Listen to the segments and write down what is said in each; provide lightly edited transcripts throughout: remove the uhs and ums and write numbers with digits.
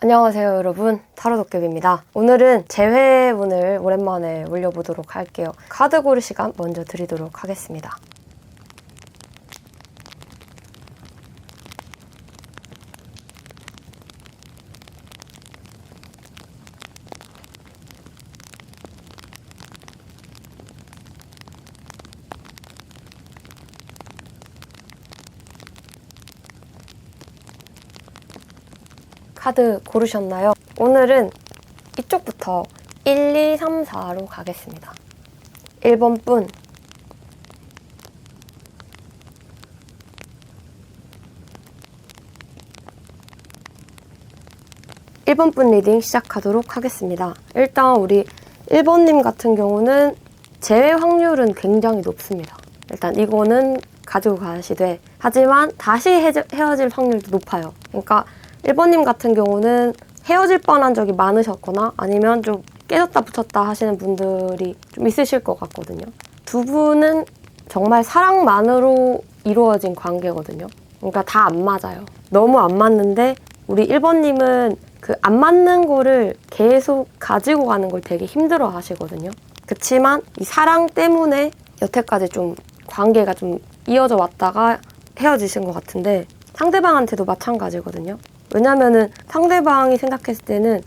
안녕하세요 여러분, 타로도깨비입니다. 오늘은 재회운을 오랜만에 올려보도록 할게요. 카드 고를 시간 먼저 드리도록 하겠습니다. 카드 고르셨나요? 오늘은 이쪽부터 1, 2, 3, 4로 가겠습니다. 1번 분, 1번 분 리딩 시작하도록 하겠습니다. 일단 우리 1번님 같은 경우는 재회 확률은 굉장히 높습니다. 일단 이거는 가지고 가시되, 하지만 다시 헤어질 확률도 높아요. 그러니까 1번님 같은 경우는 헤어질 뻔한 적이 많으셨거나 아니면 좀 깨졌다 붙였다 하시는 분들이 좀 있으실 것 같거든요. 두 분은 정말 사랑만으로 이루어진 관계거든요. 그러니까 다 안 맞아요. 너무 안 맞는데 우리 1번님은 그 안 맞는 거를 계속 가지고 가는 걸 되게 힘들어 하시거든요. 그치만 이 사랑 때문에 여태까지 좀 관계가 좀 이어져 왔다가 헤어지신 것 같은데, 상대방한테도 마찬가지거든요. 왜냐면은 상대방이 생각했을 때는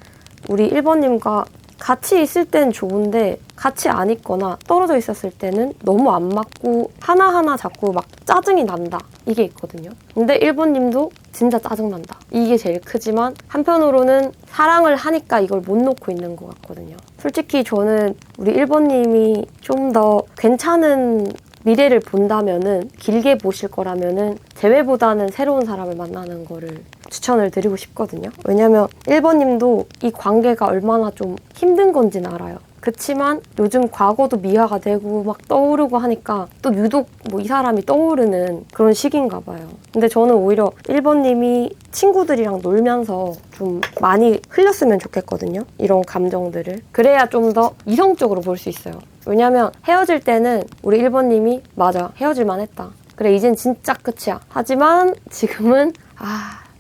우리 1번님과 같이 있을 땐 좋은데 같이 안 있거나 떨어져 있었을 때는 너무 안 맞고 하나하나 자꾸 막 짜증이 난다, 이게 있거든요. 근데 1번님도 진짜 짜증난다, 이게 제일 크지만 한편으로는 사랑을 하니까 이걸 못 놓고 있는 것 같거든요. 솔직히 저는 우리 1번님이 좀 더 괜찮은 미래를 본다면은, 길게 보실 거라면은 재회보다는 새로운 사람을 만나는 거를 추천을 드리고 싶거든요. 왜냐면 1번님도 이 관계가 얼마나 좀 힘든 건지는 알아요. 그치만 요즘 과거도 미화가 되고 막 떠오르고 하니까 또 유독 뭐 이 사람이 떠오르는 그런 시기인가 봐요. 근데 저는 오히려 1번님이 친구들이랑 놀면서 좀 많이 흘렸으면 좋겠거든요, 이런 감정들을. 그래야 좀 더 이성적으로 볼 수 있어요. 왜냐면 헤어질 때는 우리 1번님이 맞아, 헤어질만 했다, 그래 이젠 진짜 끝이야, 하지만 지금은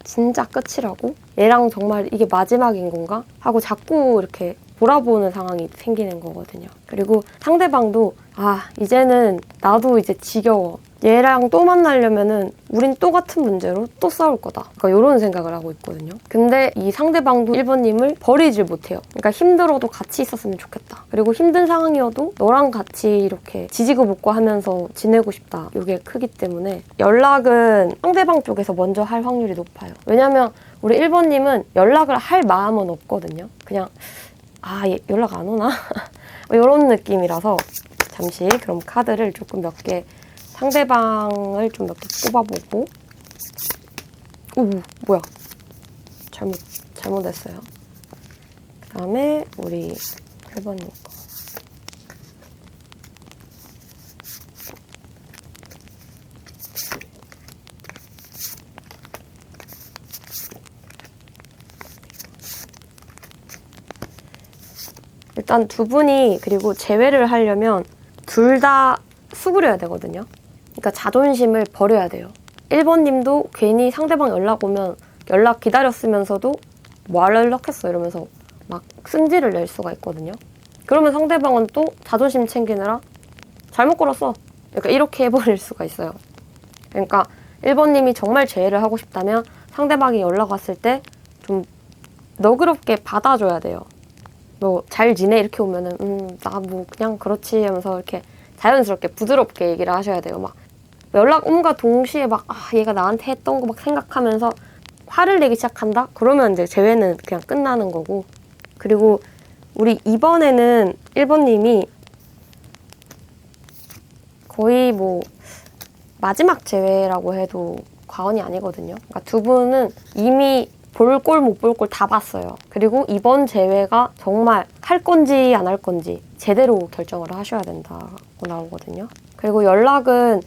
진짜 끝이라고? 얘랑 정말 이게 마지막인 건가? 하고 자꾸 이렇게 돌아보는 상황이 생기는 거거든요. 그리고 상대방도 이제는 나도 이제 지겨워, 얘랑 또 만나려면은 우린 또 같은 문제로 또 싸울 거다, 그러니까 이런 생각을 하고 있거든요. 근데 이 상대방도 1번님을 버리질 못해요. 그러니까 힘들어도 같이 있었으면 좋겠다, 그리고 힘든 상황이어도 너랑 같이 이렇게 지지고 볶고 하면서 지내고 싶다, 이게 크기 때문에 연락은 상대방 쪽에서 먼저 할 확률이 높아요. 왜냐면 우리 1번님은 연락을 할 마음은 없거든요. 그냥 얘 연락 안 오나? 이런 느낌이라서. 잠시 그럼 카드를 조금 몇 개, 상대방을 좀 몇 개 뽑아보고. 뭐야, 잘못했어요. 그 다음에 우리 1번님 거. 일단 두 분이 그리고 재회를 하려면 둘 다 수그려야 되거든요. 그러니까 자존심을 버려야 돼요. 1번님도 괜히 상대방 연락 오면 연락 기다렸으면서도 뭐 하러 연락했어 이러면서 막 승질을 낼 수가 있거든요. 그러면 상대방은 또 자존심 챙기느라 잘못 걸었어, 그러니까 이렇게 해버릴 수가 있어요. 그러니까 1번님이 정말 재회를 하고 싶다면 상대방이 연락 왔을 때 좀 너그럽게 받아줘야 돼요. 너 잘 지내? 이렇게 오면은 나 뭐 그냥 그렇지 하면서 이렇게 자연스럽게 부드럽게 얘기를 하셔야 돼요. 막 연락 온과 동시에 막 얘가 나한테 했던 거 막 생각하면서 화를 내기 시작한다? 그러면 이제 재회는 그냥 끝나는 거고. 그리고 우리 이번에는 1번님이 거의 뭐 마지막 재회라고 해도 과언이 아니거든요. 그러니까 두 분은 이미 볼 꼴 못 볼 꼴 다 봤어요. 그리고 이번 재회가 정말 할 건지 안 할 건지 제대로 결정을 하셔야 된다고 나오거든요. 그리고 연락은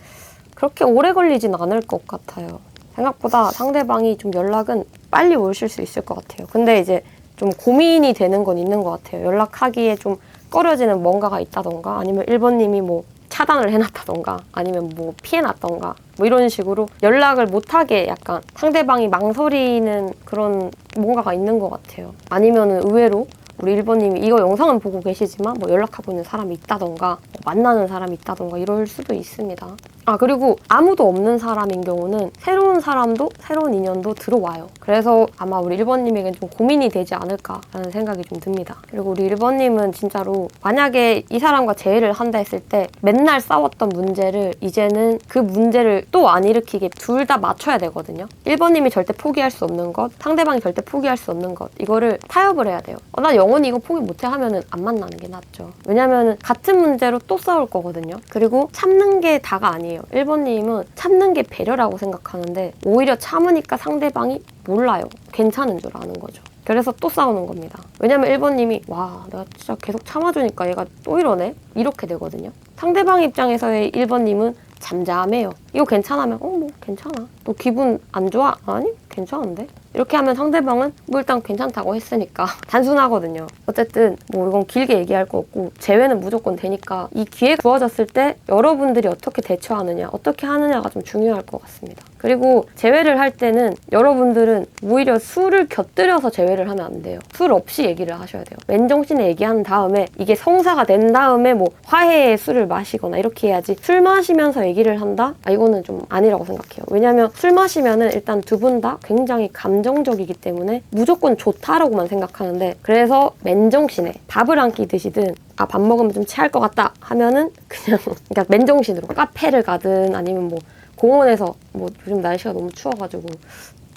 그렇게 오래 걸리진 않을 것 같아요. 생각보다 상대방이 좀 연락은 빨리 오실 수 있을 것 같아요. 근데 이제 좀 고민이 되는 건 있는 것 같아요. 연락하기에 좀 꺼려지는 뭔가가 있다던가, 아니면 1번님이 뭐 차단을 해놨다던가 아니면 뭐 피해놨던가 뭐 이런 식으로 연락을 못하게 약간 상대방이 망설이는 그런 뭔가가 있는 것 같아요. 아니면은 의외로 우리 1번님이 이거 영상은 보고 계시지만 뭐 연락하고 있는 사람이 있다던가 뭐 만나는 사람이 있다던가 이럴 수도 있습니다. 아, 그리고 아무도 없는 사람인 경우는 새로운 사람도 새로운 인연도 들어와요. 그래서 아마 우리 1번님에겐 좀 고민이 되지 않을까라는 생각이 좀 듭니다. 그리고 우리 1번님은 진짜로 만약에 이 사람과 재회를 한다 했을 때 맨날 싸웠던 문제를 이제는 그 문제를 또 안 일으키게 둘 다 맞춰야 되거든요. 1번님이 절대 포기할 수 없는 것, 상대방이 절대 포기할 수 없는 것, 이거를 타협을 해야 돼요. 나 영원히 이거 포기 못해 하면은 안 만나는 게 낫죠. 왜냐면은 같은 문제로 또 싸울 거거든요. 그리고 참는 게 다가 아니에요. 1번님은 참는 게 배려라고 생각하는데 오히려 참으니까 상대방이 몰라요. 괜찮은 줄 아는 거죠. 그래서 또 싸우는 겁니다. 왜냐면 1번님이 와, 내가 진짜 계속 참아주니까 얘가 또 이러네? 이렇게 되거든요. 상대방 입장에서의 1번님은 잠잠해요. 이거 괜찮으면 뭐 괜찮아. 너 기분 안 좋아? 아니 괜찮은데? 이렇게 하면 상대방은 뭐 일단 괜찮다고 했으니까 단순하거든요. 어쨌든 뭐 이건 길게 얘기할 거 없고 재회는 무조건 되니까 이 기회가 주어졌을 때 여러분들이 어떻게 대처하느냐, 어떻게 하느냐가 좀 중요할 것 같습니다. 그리고 재회를 할 때는 여러분들은 오히려 술을 곁들여서 재회를 하면 안 돼요. 술 없이 얘기를 하셔야 돼요. 맨정신에 얘기한 다음에 이게 성사가 된 다음에 뭐 화해의 술을 마시거나 이렇게 해야지 술 마시면서 얘기를 한다? 이거는 좀 아니라고 생각해요. 왜냐면 술 마시면은 일단 두 분 다 굉장히 감정적이기 때문에 무조건 좋다라고만 생각하는데 그래서 맨정신에 밥을 한 끼 드시든 밥 먹으면 좀 체할 것 같다 하면은 그냥 그러니까 맨정신으로 카페를 가든 아니면 뭐 공원에서 뭐 요즘 날씨가 너무 추워가지고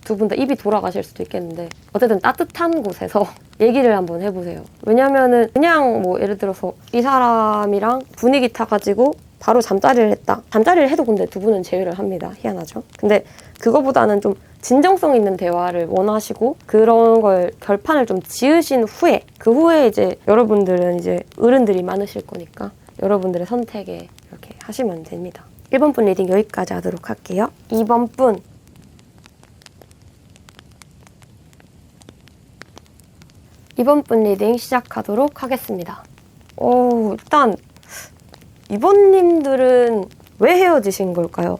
두 분 다 입이 돌아가실 수도 있겠는데 어쨌든 따뜻한 곳에서 얘기를 한번 해보세요. 왜냐면은 그냥 뭐 예를 들어서 이 사람이랑 분위기 타가지고 바로 잠자리를 했다. 잠자리를 해도 근데 두 분은 제외를 합니다. 희한하죠? 근데 그거보다는 좀 진정성 있는 대화를 원하시고 그런 걸 결판을 좀 지으신 후에 그 후에 이제 여러분들은 이제 어른들이 많으실 거니까 여러분들의 선택에 이렇게 하시면 됩니다. 1번 분 리딩 여기까지 하도록 할게요. 2번 분 리딩 시작하도록 하겠습니다. 일단 이번님들은 왜 헤어지신 걸까요?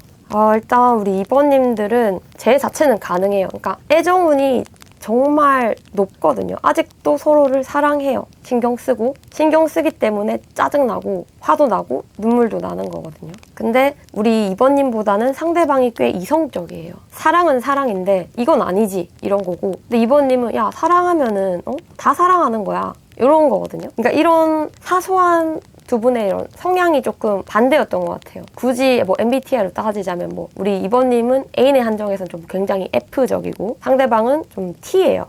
일단 우리 이번님들은 제 자체는 가능해요. 그러니까 애정운이 정말 높거든요. 아직도 서로를 사랑해요. 신경 쓰기 때문에 짜증나고 화도 나고 눈물도 나는 거거든요. 근데 우리 이번님보다는 상대방이 꽤 이성적이에요. 사랑은 사랑인데 이건 아니지 이런 거고 근데 이번님은 야 사랑하면은 다 사랑하는 거야 이런 거거든요. 그러니까 이런 사소한 두 분의 이런 성향이 조금 반대였던 것 같아요. 굳이 뭐 MBTI로 따지자면 뭐 우리 이번님은 A의 한정에서는 좀 굉장히 F적이고 상대방은 좀 T예요.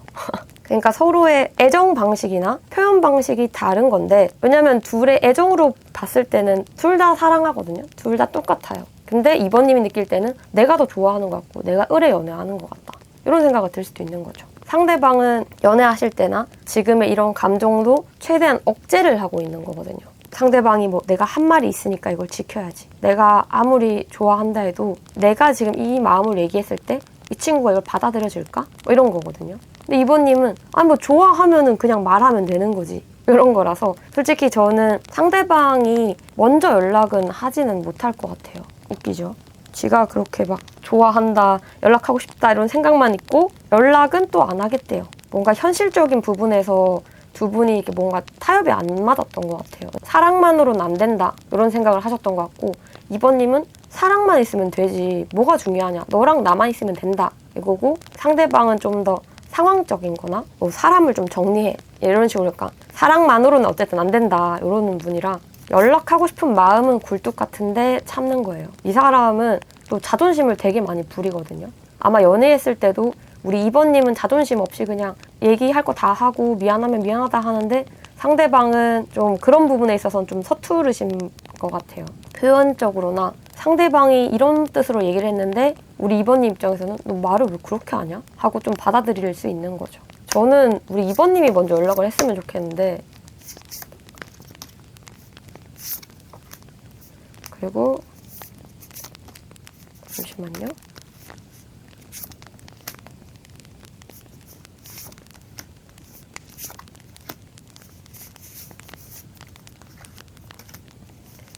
그러니까 서로의 애정 방식이나 표현 방식이 다른 건데 왜냐면 둘의 애정으로 봤을 때는 둘 다 사랑하거든요. 둘 다 똑같아요. 근데 이번님이 느낄 때는 내가 더 좋아하는 것 같고 내가 의뢰 연애하는 것 같다. 이런 생각이 들 수도 있는 거죠. 상대방은 연애하실 때나 지금의 이런 감정도 최대한 억제를 하고 있는 거거든요. 상대방이 뭐 내가 한 말이 있으니까 이걸 지켜야지. 내가 아무리 좋아한다 해도 내가 지금 이 마음을 얘기했을 때 이 친구가 이걸 받아들여줄까? 뭐 이런 거거든요. 근데 이번님은 뭐 좋아하면은 그냥 말하면 되는 거지. 이런 거라서 솔직히 저는 상대방이 먼저 연락은 하지는 못할 것 같아요. 웃기죠? 지가 그렇게 막 좋아한다, 연락하고 싶다 이런 생각만 있고 연락은 또 안 하겠대요. 뭔가 현실적인 부분에서 두 분이 이렇게 뭔가 타협이 안 맞았던 것 같아요. 사랑만으로는 안 된다 이런 생각을 하셨던 것 같고 이번님은 사랑만 있으면 되지 뭐가 중요하냐 너랑 나만 있으면 된다 이거고 상대방은 좀 더 상황적인 거나 뭐 사람을 좀 정리해 이런 식으로 약간 사랑만으로는 어쨌든 안 된다 이러는 분이라 연락하고 싶은 마음은 굴뚝 같은데 참는 거예요. 이 사람은 또 자존심을 되게 많이 부리거든요. 아마 연애했을 때도 우리 이번님은 자존심 없이 그냥 얘기할 거 다 하고 미안하면 미안하다 하는데 상대방은 좀 그런 부분에 있어서는 좀 서투르신 것 같아요. 표현적으로나 상대방이 이런 뜻으로 얘기를 했는데 우리 이번님 입장에서는 너 말을 왜 그렇게 하냐? 하고 좀 받아들일 수 있는 거죠. 저는 우리 이번님이 먼저 연락을 했으면 좋겠는데 그리고 잠시만요.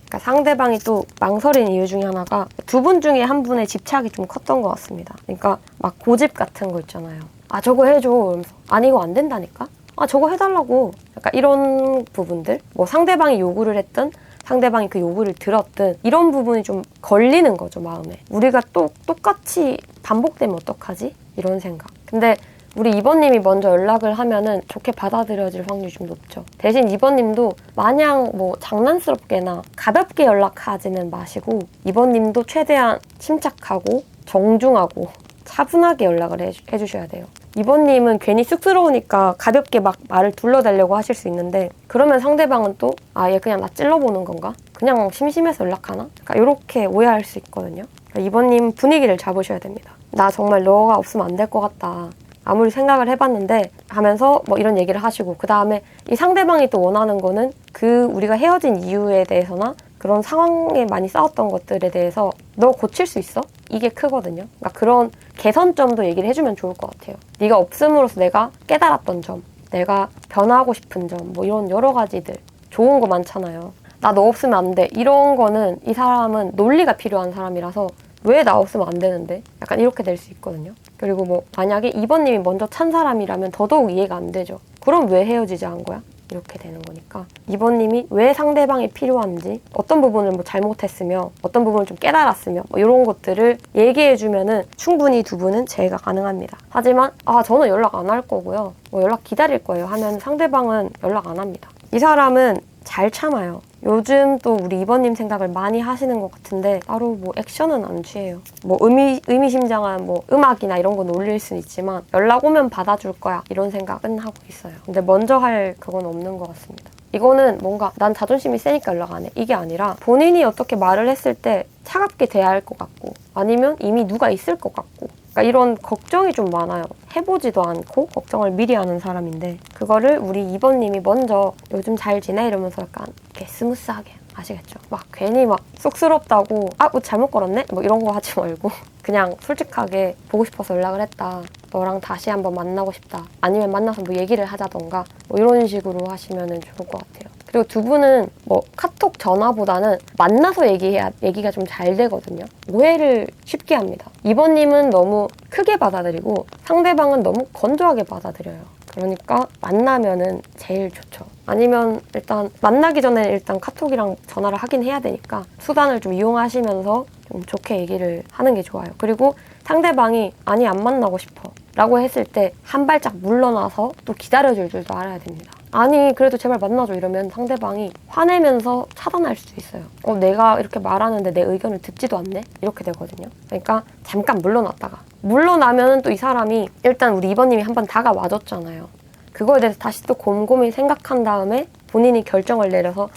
그러니까 그러니까 상대방이 또 망설이는 이유 중에 하나가 두 분 중에 한 분의 집착이 좀 컸던 것 같습니다. 그러니까 막 고집 같은 거 있잖아요. 아 저거 해줘 이러면서 아니 이거 안 된다니까? 아 저거 해달라고. 약간 이런 부분들 뭐 상대방이 요구를 했든 상대방이 그 요구를 들었든 이런 부분이 좀 걸리는 거죠 마음에. 우리가 또 똑같이 반복되면 어떡하지? 이런 생각. 근데 우리 2번님이 먼저 연락을 하면은 좋게 받아들여질 확률이 좀 높죠. 대신 2번님도 마냥 뭐 장난스럽게나 가볍게 연락하지는 마시고 2번님도 최대한 침착하고 정중하고 차분하게 연락을 해주셔야 돼요. 2번님은 괜히 쑥스러우니까 가볍게 막 말을 둘러대려고 하실 수 있는데 그러면 상대방은 또 아, 얘 그냥 나 찔러보는 건가? 그냥 심심해서 연락하나? 그러니까 이렇게 오해할 수 있거든요. 그러니까 2번님 분위기를 잡으셔야 됩니다. 나 정말 너가 없으면 안 될 것 같다. 아무리 생각을 해봤는데 하면서 뭐 이런 얘기를 하시고 그 다음에 이 상대방이 또 원하는 거는 그 우리가 헤어진 이유에 대해서나 그런 상황에 많이 싸웠던 것들에 대해서 너 고칠 수 있어? 이게 크거든요. 그러니까 그런 개선점도 얘기를 해주면 좋을 것 같아요. 네가 없음으로써 내가 깨달았던 점, 내가 변화하고 싶은 점, 뭐 이런 여러 가지들 좋은 거 많잖아요. 나 너 없으면 안 돼. 이런 거는 이 사람은 논리가 필요한 사람이라서 왜 나 없으면 안 되는데? 약간 이렇게 될 수 있거든요. 그리고 뭐 만약에 2번님이 먼저 찬 사람이라면 더더욱 이해가 안 되죠. 그럼 왜 헤어지자 한 거야? 이렇게 되는 거니까 2번님이 왜 상대방이 필요한지 어떤 부분을 뭐 잘못했으며 어떤 부분을 좀 깨달았으며 뭐 이런 것들을 얘기해주면은 충분히 두 분은 재회가 가능합니다. 하지만 아 저는 연락 안 할 거고요. 뭐 연락 기다릴 거예요 하면 상대방은 연락 안 합니다. 이 사람은 잘 참아요. 요즘 또 우리 2번님 생각을 많이 하시는 것 같은데 따로 뭐 액션은 안 취해요. 뭐 의미심장한 뭐 음악이나 이런 건 올릴 수는 있지만 연락 오면 받아줄 거야 이런 생각은 하고 있어요. 근데 먼저 할 그건 없는 것 같습니다. 이거는 뭔가 난 자존심이 세니까 연락 안 해 이게 아니라 본인이 어떻게 말을 했을 때 차갑게 대할 것 같고 아니면 이미 누가 있을 것 같고 그러니까 이런 걱정이 좀 많아요. 해보지도 않고 걱정을 미리 하는 사람인데 그거를 우리 2번님이 먼저 요즘 잘 지내? 이러면서 약간 이렇게 스무스하게 아시겠죠? 막 괜히 막 쑥스럽다고 아, 옷 잘못 걸었네? 뭐 이런 거 하지 말고 그냥 솔직하게 보고 싶어서 연락을 했다. 너랑 다시 한번 만나고 싶다. 아니면 만나서 뭐 얘기를 하자던가 뭐 이런 식으로 하시면 좋을 것 같아요. 그리고 두 분은 뭐 카톡 전화보다는 만나서 얘기가 좀 잘 되거든요. 오해를 쉽게 합니다. 2번님은 너무 크게 받아들이고 상대방은 너무 건조하게 받아들여요. 그러니까 만나면은 제일 좋죠. 아니면 일단 만나기 전에 일단 카톡이랑 전화를 하긴 해야 되니까 수단을 좀 이용하시면서 좀 좋게 얘기를 하는 게 좋아요. 그리고 상대방이 아니 안 만나고 싶어 라고 했을 때 한 발짝 물러나서 또 기다려줄 줄도 알아야 됩니다. 아니 그래도 제발 만나줘 이러면 상대방이 화내면서 차단할 수도 있어요. 내가 이렇게 말하는데 내 의견을 듣지도 않네? 이렇게 되거든요. 그러니까 잠깐 물러났다가 물러나면 또 이 사람이 일단 우리 2번님이 한번 다가와줬잖아요. 그거에 대해서 다시 또 곰곰이 생각한 다음에 본인이 결정을 내려서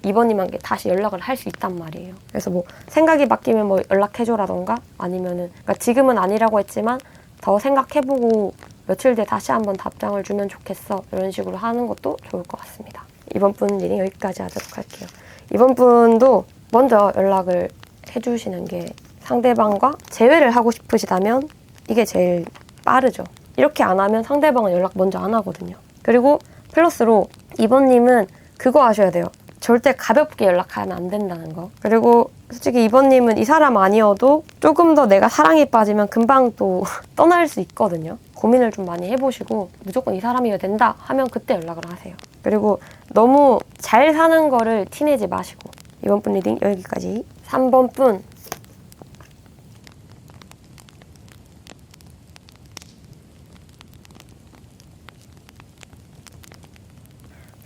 2번님한테 다시 연락을 할 수 있단 말이에요. 그래서 뭐 생각이 바뀌면 뭐 연락해줘라던가 아니면은 그러니까 지금은 아니라고 했지만 더 생각해보고 며칠 뒤에 다시 한번 답장을 주면 좋겠어 이런 식으로 하는 것도 좋을 것 같습니다. 이번 분 리딩 여기까지 하도록 할게요. 이번 분도 먼저 연락을 해주시는 게 상대방과 재회를 하고 싶으시다면 이게 제일 빠르죠. 이렇게 안 하면 상대방은 연락 먼저 안 하거든요. 그리고 플러스로 2번님은 그거 아셔야 돼요. 절대 가볍게 연락하면 안 된다는 거. 그리고 솔직히 2번님은 이 사람 아니어도 조금 더 내가 사랑에 빠지면 금방 또 떠날 수 있거든요. 고민을 좀 많이 해보시고 무조건 이 사람이어야 된다 하면 그때 연락을 하세요. 그리고 너무 잘 사는 거를 티내지 마시고 이번 분 리딩 여기까지. 3번 분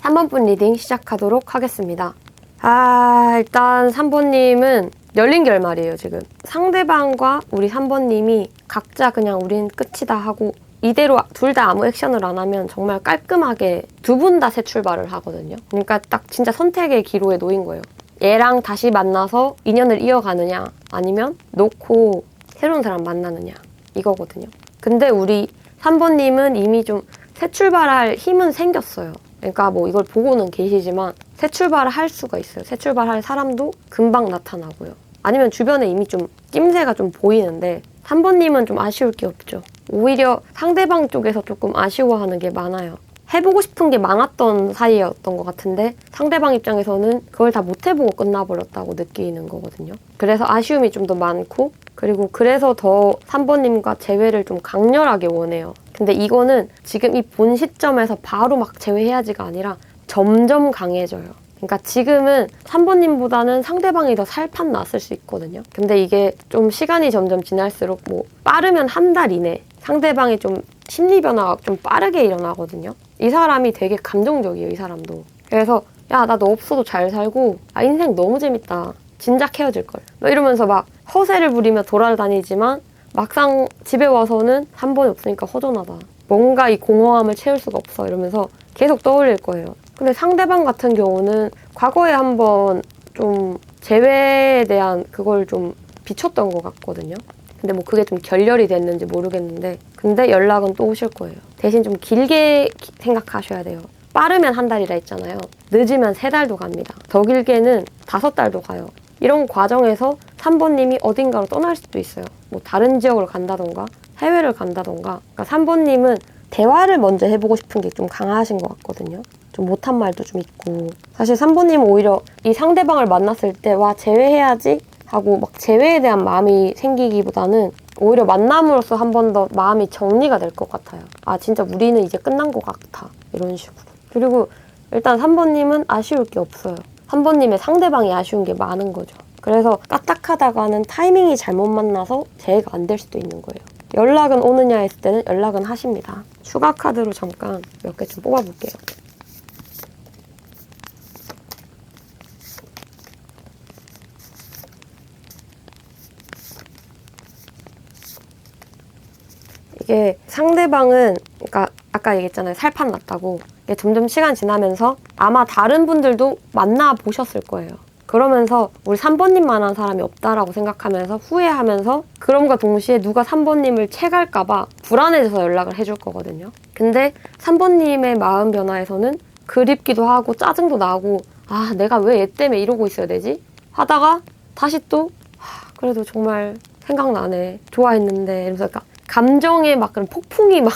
3번 분 리딩 시작하도록 하겠습니다. 일단 3번님은 열린 결말이에요, 지금. 상대방과 우리 3번님이 각자 그냥 우린 끝이다 하고 이대로 둘 다 아무 액션을 안 하면 정말 깔끔하게 두 분 다 새 출발을 하거든요. 그러니까 딱 진짜 선택의 기로에 놓인 거예요. 얘랑 다시 만나서 인연을 이어가느냐 아니면 놓고 새로운 사람 만나느냐 이거거든요. 근데 우리 3번님은 이미 좀 새 출발할 힘은 생겼어요. 그러니까 뭐 이걸 보고는 계시지만 새 출발을 할 수가 있어요. 새 출발할 사람도 금방 나타나고요. 아니면 주변에 이미 좀 낌새가 좀 보이는데 3번님은 좀 아쉬울 게 없죠. 오히려 상대방 쪽에서 조금 아쉬워하는 게 많아요. 해보고 싶은 게 많았던 사이였던 것 같은데 상대방 입장에서는 그걸 다 못 해보고 끝나버렸다고 느끼는 거거든요. 그래서 아쉬움이 좀 더 많고 그리고 그래서 더 3번님과 재회를 좀 강렬하게 원해요. 근데 이거는 지금 이 본 시점에서 바로 막 재회해야지가 아니라 점점 강해져요. 그러니까 지금은 3번님보다는 상대방이 더 살판 났을 수 있거든요. 근데 이게 좀 시간이 점점 지날수록 뭐 빠르면 한 달 이내 상대방이 좀 심리 변화가 좀 빠르게 일어나거든요. 이 사람이 되게 감정적이에요, 이 사람도. 그래서 야, 나 너 없어도 잘 살고 아, 인생 너무 재밌다. 진작 헤어질걸. 뭐 이러면서 막 허세를 부리며 돌아다니지만 막상 집에 와서는 한 번이 없으니까 허전하다. 뭔가 이 공허함을 채울 수가 없어. 이러면서 계속 떠올릴 거예요. 근데 상대방 같은 경우는 과거에 한번 좀 재회에 대한 그걸 좀 비췄던 것 같거든요. 근데 뭐 그게 좀 결렬이 됐는지 모르겠는데 근데 연락은 또 오실 거예요. 대신 좀 길게 생각하셔야 돼요. 빠르면 한 달이라 했잖아요. 늦으면 3달도 갑니다. 더 길게는 5달도 가요. 이런 과정에서 3번님이 어딘가로 떠날 수도 있어요. 뭐 다른 지역으로 간다던가 해외를 간다던가. 그러니까 3번님은 대화를 먼저 해보고 싶은 게 좀 강하신 것 같거든요. 좀 못한 말도 좀 있고. 사실 3번님은 오히려 이 상대방을 만났을 때 와, 재회해야지 하고 막 재회에 대한 마음이 생기기보다는 오히려 만남으로써 한 번 더 마음이 정리가 될 것 같아요. 아, 진짜 우리는 이제 끝난 것 같아. 이런 식으로. 그리고 일단 3번님은 아쉬울 게 없어요. 3번님의 상대방이 아쉬운 게 많은 거죠. 그래서 까딱하다가는 타이밍이 잘못 만나서 재회가 안 될 수도 있는 거예요. 연락은 오느냐 했을 때는 연락은 하십니다. 추가 카드로 잠깐 몇 개 좀 뽑아볼게요. 이게 상대방은 그러니까 아까 얘기했잖아요. 살판 났다고. 이게 점점 시간 지나면서 아마 다른 분들도 만나보셨을 거예요. 그러면서 우리 3번님만한 사람이 없다라고 생각하면서 후회하면서 그럼과 동시에 누가 3번님을 채갈까 봐 불안해져서 연락을 해줄 거거든요. 근데 3번님의 마음 변화에서는 그립기도 하고 짜증도 나고 아, 내가 왜 얘 때문에 이러고 있어야 되지? 하다가 다시 또 그래도 정말 생각나네. 좋아했는데 이러면서 그러니까 감정에 막 그런 폭풍이 막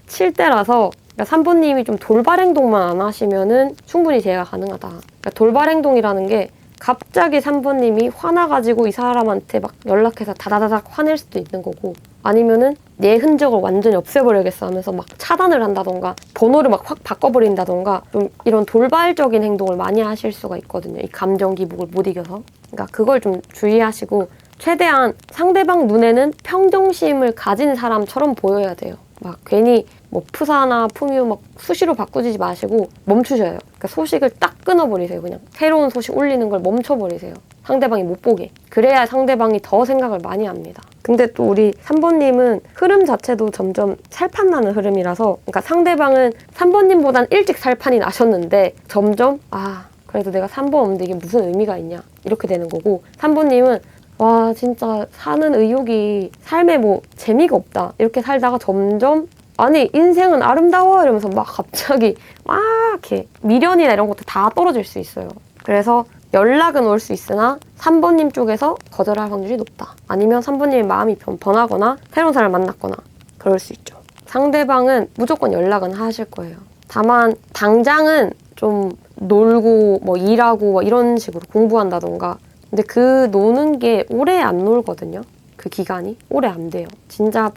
칠 때라서 그러니까 3번님이 좀 돌발 행동만 안 하시면은 충분히 재회가 가능하다. 그러니까 돌발 행동이라는 게 갑자기 3번님이 화나가지고 이 사람한테 막 연락해서 다다다닥 화낼 수도 있는 거고 아니면은 내 흔적을 완전히 없애버려야겠어 하면서 막 차단을 한다던가 번호를 막 확 바꿔버린다던가 좀 이런 돌발적인 행동을 많이 하실 수가 있거든요. 이 감정 기복을 못 이겨서. 그러니까 그걸 좀 주의하시고 최대한 상대방 눈에는 평정심을 가진 사람처럼 보여야 돼요. 막 괜히 뭐 푸사나 푸뮤 막 수시로 바꾸지 마시고 멈추셔요. 그러니까 소식을 딱 끊어버리세요. 그냥 새로운 소식 올리는 걸 멈춰버리세요. 상대방이 못 보게. 그래야 상대방이 더 생각을 많이 합니다. 근데 또 우리 3번님은 흐름 자체도 점점 살판나는 흐름이라서 그러니까 상대방은 3번님보단 일찍 살판이 나셨는데 점점 아, 그래도 내가 3번 없는데 이게 무슨 의미가 있냐 이렇게 되는 거고 3번님은 와, 진짜 사는 의욕이 삶에 뭐 재미가 없다 이렇게 살다가 점점 아니 인생은 아름다워 이러면서 막 갑자기 막 이렇게 미련이나 이런 것도 다 떨어질 수 있어요. 그래서 연락은 올 수 있으나 3번님 쪽에서 거절할 확률이 높다. 아니면 3번님의 마음이 변하거나 새로운 사람을 만났거나 그럴 수 있죠. 상대방은 무조건 연락은 하실 거예요. 다만 당장은 좀 놀고 뭐 일하고 뭐 이런 식으로 공부한다던가 근데 그 노는 게 오래 안 놀거든요. 그 기간이 오래 안 돼요. 진짜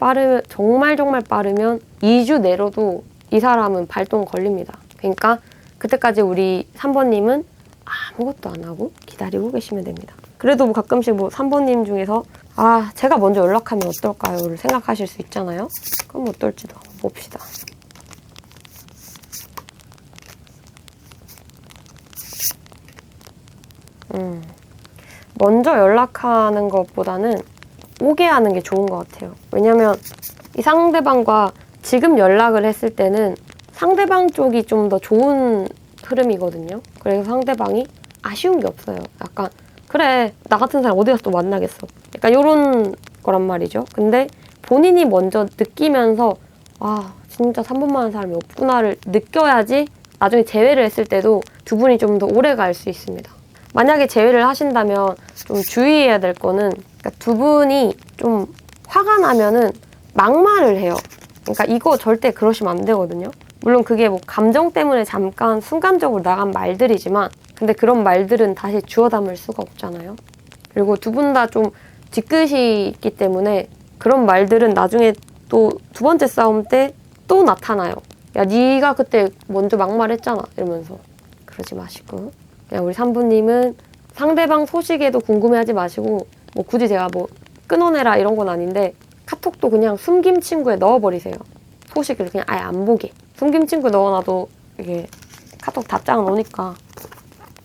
정말 빠르면 2주 내로도 이 사람은 발동 걸립니다. 그러니까 그때까지 우리 3번님은 아무것도 안 하고 기다리고 계시면 됩니다. 그래도 뭐 가끔씩 뭐 3번님 중에서 아, 제가 먼저 연락하면 어떨까요?를 생각하실 수 있잖아요. 그럼 어떨지도 한번 봅시다. 먼저 연락하는 것보다는 오게 하는 게 좋은 것 같아요. 왜냐면 이 상대방과 지금 연락을 했을 때는 상대방 쪽이 좀 더 좋은 흐름이거든요. 그래서 상대방이 아쉬운 게 없어요. 약간 그래, 나 같은 사람 어디 가서 또 만나겠어. 약간 이런 거란 말이죠. 근데 본인이 먼저 느끼면서 아, 진짜 3번만 하는 사람이 없구나를 느껴야지 나중에 재회를 했을 때도 두 분이 좀 더 오래 갈 수 있습니다. 만약에 재회를 하신다면 좀 주의해야 될 거는 그러니까 두 분이 좀 화가 나면은 막말을 해요. 그러니까 이거 절대 그러시면 안 되거든요. 물론 그게 뭐 감정 때문에 잠깐 순간적으로 나간 말들이지만 근데 그런 말들은 다시 주워 담을 수가 없잖아요. 그리고 두 분 다 좀 뒤끝이 있기 때문에 그런 말들은 나중에 또 두 번째 싸움 때 또 나타나요. 야, 네가 그때 먼저 막말했잖아 이러면서. 그러지 마시고 그냥 우리 산부님은 상대방 소식에도 궁금해하지 마시고 뭐 굳이 제가 뭐 끊어내라 이런 건 아닌데 카톡도 그냥 숨김 친구에 넣어버리세요. 소식을 그냥 아예 안 보게. 숨김 친구에 넣어놔도 이게 카톡 답장은 오니까.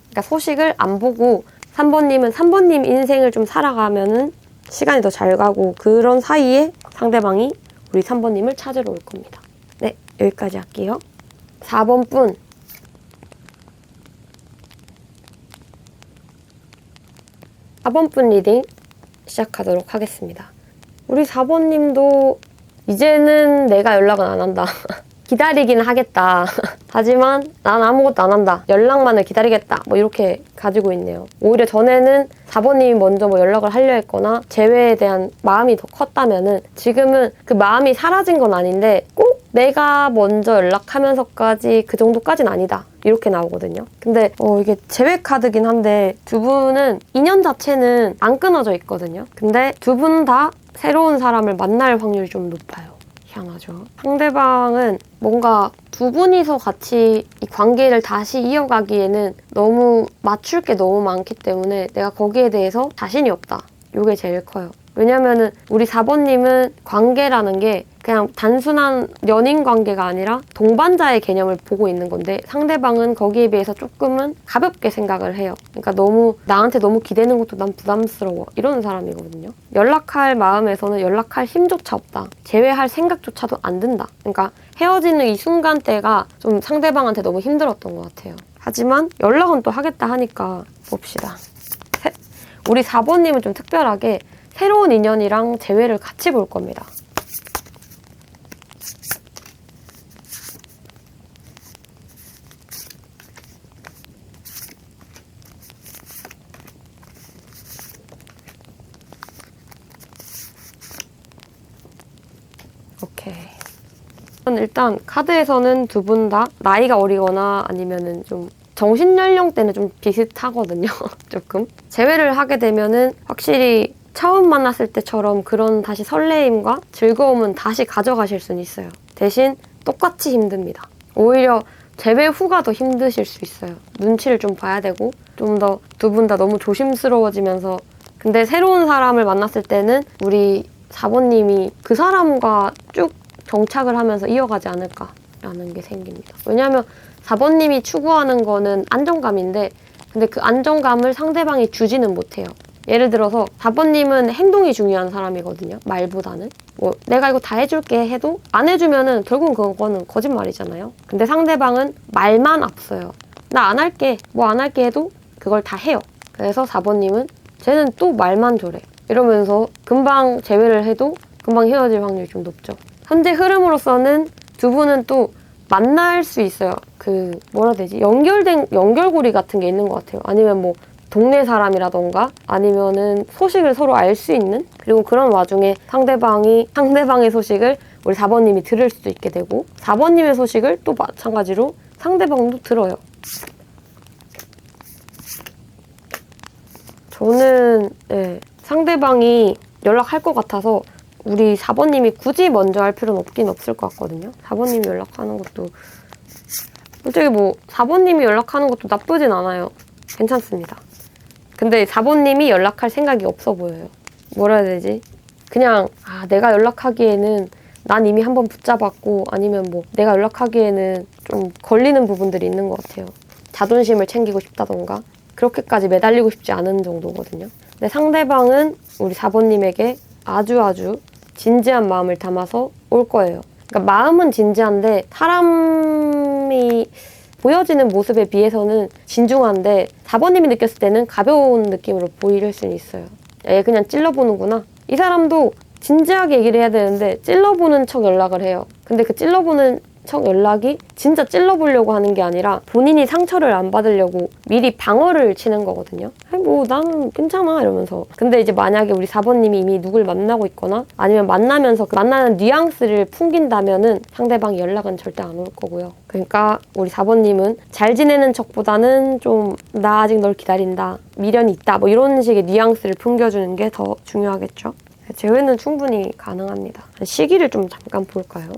그러니까 소식을 안 보고 3번님은 3번님 인생을 좀 살아가면은 시간이 더 잘 가고 그런 사이에 상대방이 우리 3번님을 찾으러 올 겁니다. 네, 여기까지 할게요. 4번 분. 4번 분 리딩 시작하도록 하겠습니다. 우리 4번님도 이제는 내가 연락은 안 한다. 기다리긴 하겠다. 하지만 난 아무것도 안 한다. 연락만을 기다리겠다. 뭐 이렇게 가지고 있네요. 오히려 전에는 4번님이 먼저 뭐 연락을 하려 했거나 재회에 대한 마음이 더 컸다면은 지금은 그 마음이 사라진 건 아닌데 꼭 내가 먼저 연락하면서까지 그 정도까지는 아니다. 이렇게 나오거든요. 근데 이게 재회 카드긴 한데 두 분은 인연 자체는 안 끊어져 있거든요. 근데 두 분 다 새로운 사람을 만날 확률이 좀 높아요. 희한하죠. 상대방은 뭔가 두 분이서 같이 이 관계를 다시 이어가기에는 너무 맞출 게 너무 많기 때문에 내가 거기에 대해서 자신이 없다. 이게 제일 커요. 왜냐면은 우리 4번님은 관계라는 게 그냥 단순한 연인 관계가 아니라 동반자의 개념을 보고 있는 건데 상대방은 거기에 비해서 조금은 가볍게 생각을 해요. 그러니까 나한테 너무 기대는 것도 난 부담스러워. 이러는 사람이거든요. 연락할 마음에서는 연락할 힘조차 없다. 재회할 생각조차도 안 든다. 그러니까 헤어지는 이 순간대가 좀 상대방한테 너무 힘들었던 것 같아요. 하지만 연락은 또 하겠다 하니까 봅시다. 우리 4번님은 좀 특별하게 새로운 인연이랑 재회를 같이 볼 겁니다. 오케이. 일단 카드에서는 두 분 다 나이가 어리거나 아니면은 좀 정신 연령대는 좀 비슷하거든요. 조금. 재회를 하게 되면은 확실히 처음 만났을 때처럼 그런 다시 설레임과 즐거움은 다시 가져가실 수는 있어요. 대신 똑같이 힘듭니다. 오히려 재회 후가 더 힘드실 수 있어요. 눈치를 좀 봐야 되고 좀 더 두 분 다 너무 조심스러워지면서 근데 새로운 사람을 만났을 때는 우리 4번님이 그 사람과 쭉 정착을 하면서 이어가지 않을까라는 게 생깁니다. 왜냐하면 4번님이 추구하는 거는 안정감인데 근데 그 안정감을 상대방이 주지는 못해요. 예를 들어서 4번님은 행동이 중요한 사람이거든요. 말보다는. 뭐 내가 이거 다 해줄게 해도 안 해주면은 결국은 그거는 거짓말이잖아요. 근데 상대방은 말만 앞서요. 나 안 할게, 뭐 안 할게 해도 그걸 다 해요. 그래서 4번님은 쟤는 또 말만 저래. 이러면서 금방 재회를 해도 금방 헤어질 확률이 좀 높죠. 현재 흐름으로서는 두 분은 또 만날 수 있어요. 뭐라 해야 되지? 연결고리 같은 게 있는 것 같아요. 아니면 뭐 동네 사람이라던가 아니면은 소식을 서로 알 수 있는 그리고 그런 와중에 상대방의 소식을 우리 4번님이 들을 수도 있게 되고 4번님의 소식을 또 마찬가지로 상대방도 들어요. 저는 상대방이 연락할 것 같아서 우리 4번님이 굳이 먼저 할 필요는 없긴 없을 것 같거든요. 4번님이 연락하는 것도 솔직히 뭐 4번님이 연락하는 것도 나쁘진 않아요. 괜찮습니다. 근데 4번님이 연락할 생각이 없어 보여요. 뭐라 해야 되지? 그냥 내가 연락하기에는 난 이미 한번 붙잡았고 아니면 뭐 내가 연락하기에는 좀 걸리는 부분들이 있는 것 같아요. 자존심을 챙기고 싶다던가 그렇게까지 매달리고 싶지 않은 정도거든요. 근데 상대방은 우리 4번님에게 아주 진지한 마음을 담아서 올 거예요. 그러니까 마음은 진지한데 사람이 보여지는 모습에 비해서는 진중한데 4번님이 느꼈을 때는 가벼운 느낌으로 보일 수는 있어요. 얘 그냥 찔러보는구나. 이 사람도 진지하게 얘기를 해야 되는데 찔러보는 척 연락을 해요. 근데 그 찔러보는 첫 연락이 진짜 찔러보려고 하는 게 아니라 본인이 상처를 안 받으려고 미리 방어를 치는 거거든요. 아니 뭐 나는 괜찮아 이러면서. 근데 이제 만약에 우리 4번님이 이미 누굴 만나고 있거나 아니면 만나면서 그 만나는 뉘앙스를 풍긴다면은 상대방이 연락은 절대 안 올 거고요. 그러니까 우리 4번님은 잘 지내는 척보다는 좀 나 아직 널 기다린다, 미련이 있다 뭐 이런 식의 뉘앙스를 풍겨주는 게 더 중요하겠죠. 재회는 충분히 가능합니다. 시기를 좀 잠깐 볼까요?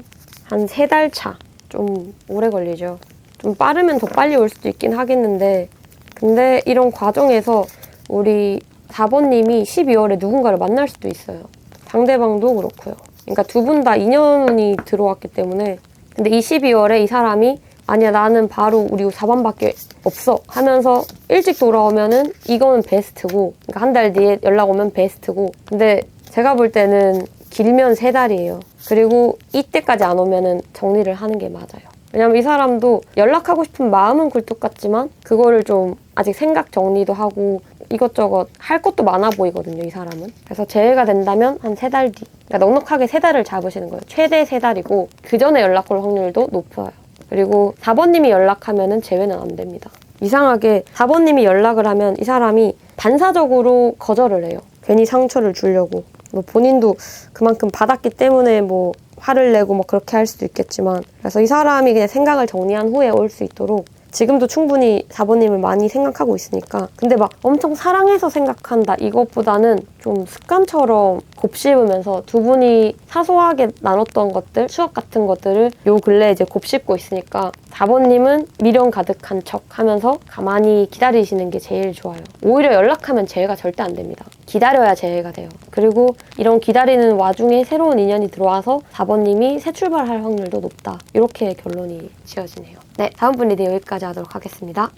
한 3달 차. 좀 오래 걸리죠. 좀 빠르면 더 빨리 올 수도 있긴 하겠는데 근데 이런 과정에서 우리 4번님이 12월에 누군가를 만날 수도 있어요. 상대방도 그렇고요. 그러니까 두 분 다 인연이 들어왔기 때문에 근데 이 12월에 이 사람이 아니야 나는 바로 우리 4번밖에 없어 하면서 일찍 돌아오면은 이거는 베스트고 그러니까 한 달 뒤에 연락 오면 베스트고 근데 제가 볼 때는 길면 3달이에요. 그리고 이때까지 안 오면은 정리를 하는 게 맞아요. 왜냐면 이 사람도 연락하고 싶은 마음은 굴뚝 같지만 그거를 좀 아직 생각 정리도 하고 이것저것 할 것도 많아 보이거든요, 이 사람은. 그래서 재회가 된다면 한 3달 뒤. 그러니까 넉넉하게 3달을 잡으시는 거예요. 최대 3달이고 그 전에 연락 올 확률도 높아요. 그리고 4번님이 연락하면은 재회는 안 됩니다. 이상하게 4번님이 연락을 하면 이 사람이 반사적으로 거절을 해요. 괜히 상처를 주려고. 뭐 본인도 그만큼 받았기 때문에 뭐 화를 내고 뭐 그렇게 할 수도 있겠지만 그래서 이 사람이 그냥 생각을 정리한 후에 올 수 있도록 지금도 충분히 4번님을 많이 생각하고 있으니까 근데 막 엄청 사랑해서 생각한다 이것보다는 좀 습관처럼 곱씹으면서 두 분이 사소하게 나눴던 것들 추억 같은 것들을 요 근래 이제 곱씹고 있으니까 4번님은 미련 가득한 척 하면서 가만히 기다리시는 게 제일 좋아요. 오히려 연락하면 재회가 절대 안 됩니다. 기다려야 재회가 돼요. 그리고 이런 기다리는 와중에 새로운 인연이 들어와서 4번님이 새 출발할 확률도 높다. 이렇게 결론이 지어지네요. 네, 다음 분 리딩 여기까지 하도록 하겠습니다.